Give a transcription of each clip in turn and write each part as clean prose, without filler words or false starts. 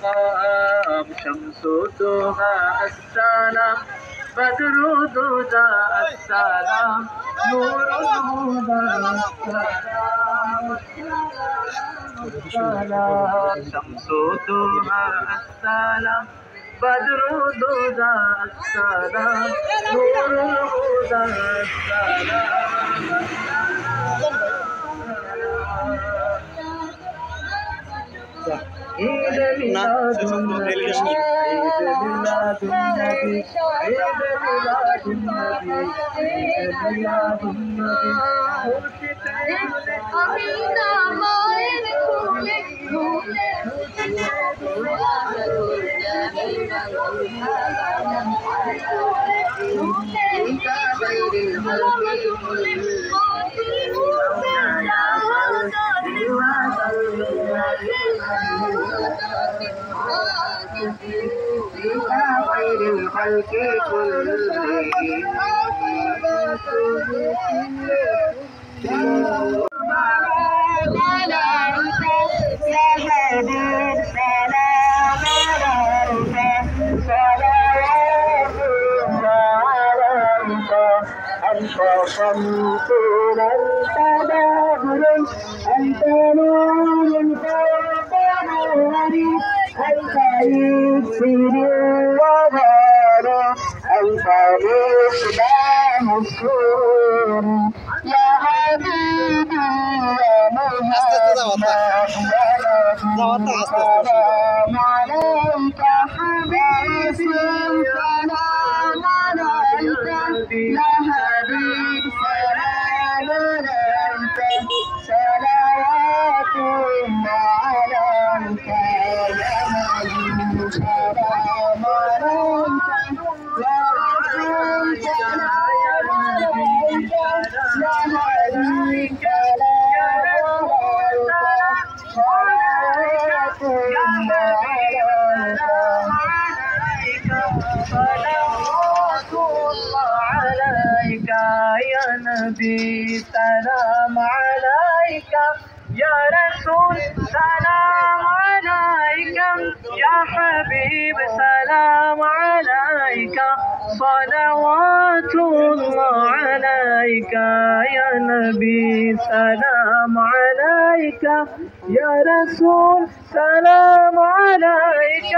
مقام شمس دوها السلام بدر دودا السلام نور الهدى السلام شمس دوها السلام بدر دودا السلام نور الهدى السلام عيد ميلاد النبي عيد ميلاد النبي عيد ميلاد النبي عيد ميلاد النبي أمينة ماين كولك غير الخلق أنت شمس أنت بدر أنت نور فوق نور أنت يسر وغار أنت مصباح السرور يا حبيبي يا محمد سلام عليك حبيبي سلام عليك يا حبيبي سلام عليك صلوات الله عليك يا نبي سلام عليك يا رسول سلام عليك يا نبي سلام عليك صلوات الله عليك صلوات الله عليك يا نبي سلام عليك يا رسول سلام عليك يا حبيب سلام عليك صلوات الله عليك يا نبي سلام عليك يا رسول سلام عليك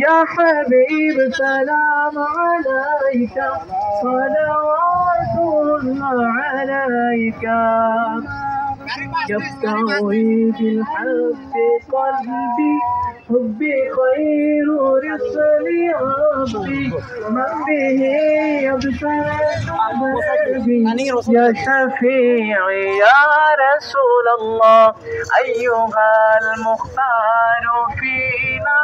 يا حبيب سلام عليك صلوات الله عليك يبتغي بالحق قلبي حبي خير رسلي ربي من به يبتغي قلبي يا شفيعي يا رسول الله أيها المختار فينا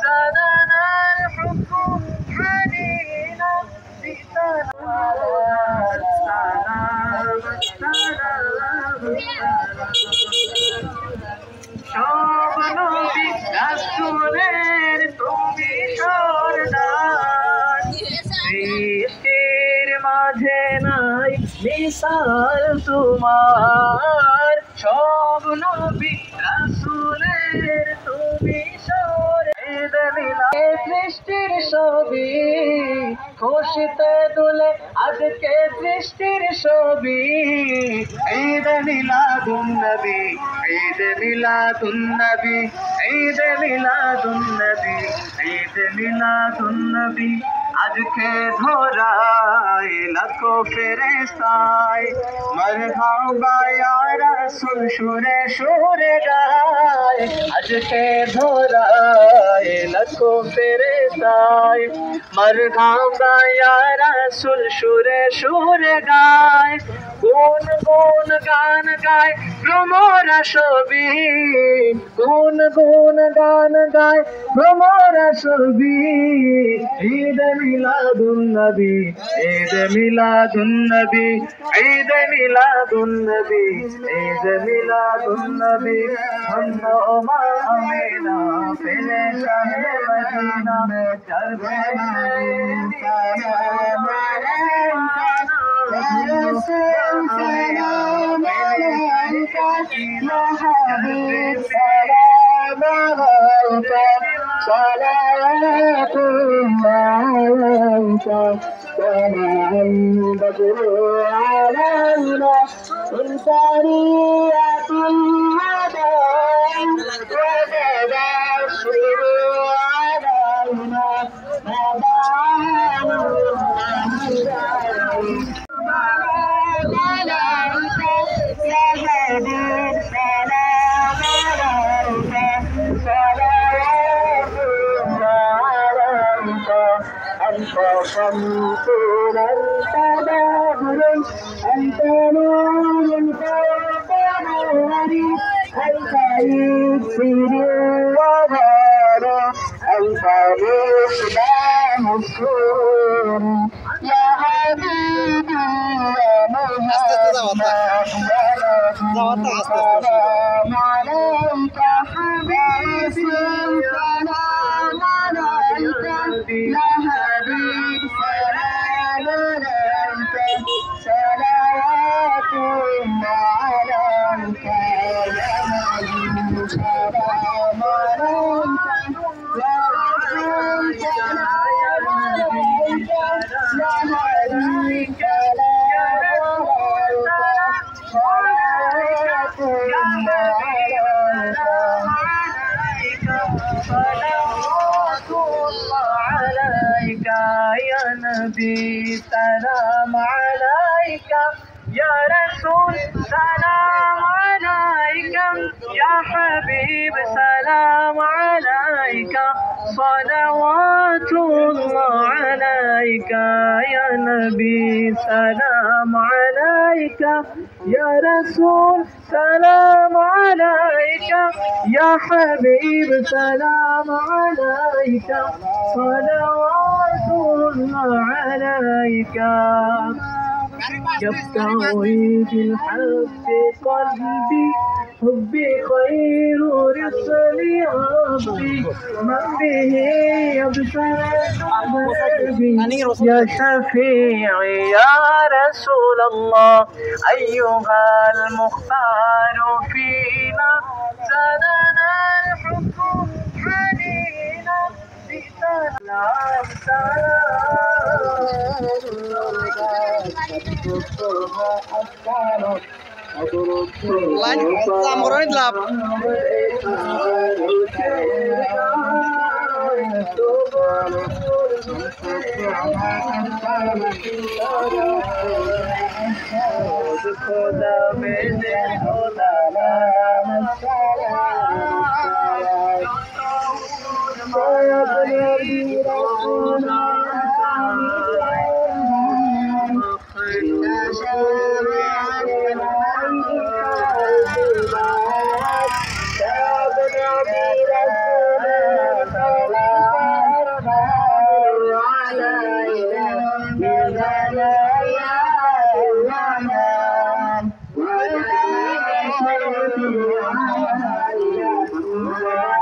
زادنا الحب حنينا সব নবী রাসূলের তুমি সরদার সৃষ্টির মাঝে নাই মিসাল তোমার সব নবী রাসূলের তুমি সৃষ্টির ছবি খুশিতে দুলে আজকে সৃষ্টির ছবি ঈদ মিলাদুন নবী ঈদ মিলাদুন নবী ঈদ মিলাদুন নবী ঈদ মিলাদুন নবী আজকে ধরায় লাখো ফেরেশতায় মারহাবা ইয়া রাসূল সুরে সুরে গায় আজকে ধরায় লাখো ফেরেশতায় মারহাবা ইয়া রাসূল সুরে সুরে গায় গুন গুন গান গায় ভ্রমরা ছবি গুন গুন গান গায় ভ্রমরা ছবি ঈদ মিলাদুন নবী ঈদ মিলাদুন নবী ঈদ মিলাদুন নবী ঈদ মিলাদুন নবী ধন্য মা আমিনা পেলে শাহে মদিনা চলবে সালাম আলাইকা يا حبيب سلام عليك صلوات الله عليك طلع البدر علينا من ثنية الوداع وبدا الشروق علينا مبان يا حبيب سلام عليك صلوات الله عليك أنت شمس أنت بدر أنت نور فوق نور أنت يسر وغار أنت مصباح السرور يا حبيبي يا محمد سلام عليك حبيبي سلام عليك يا حبيب سلام عليك صلوات الله عليك يا حبيب سلام عليك يا رسول سلام عليك يا حبيب صلوات الله عليك يا نبي سلام عليك يا رسول سلام عليك يا حبيب سلام عليك صلوات الله عليك يا نبي سلام عليك يا رسول سلام عليك يا حبيب سلام عليك صلوات الله عليك يبتغي بالحق قلبي حبي خير رسل ربي من به يبشر قلبي يا شفيعي يا رسول الله أيها المختار فينا زادنا الحب حنينا بسلام Lain lamuran lap. Yeah.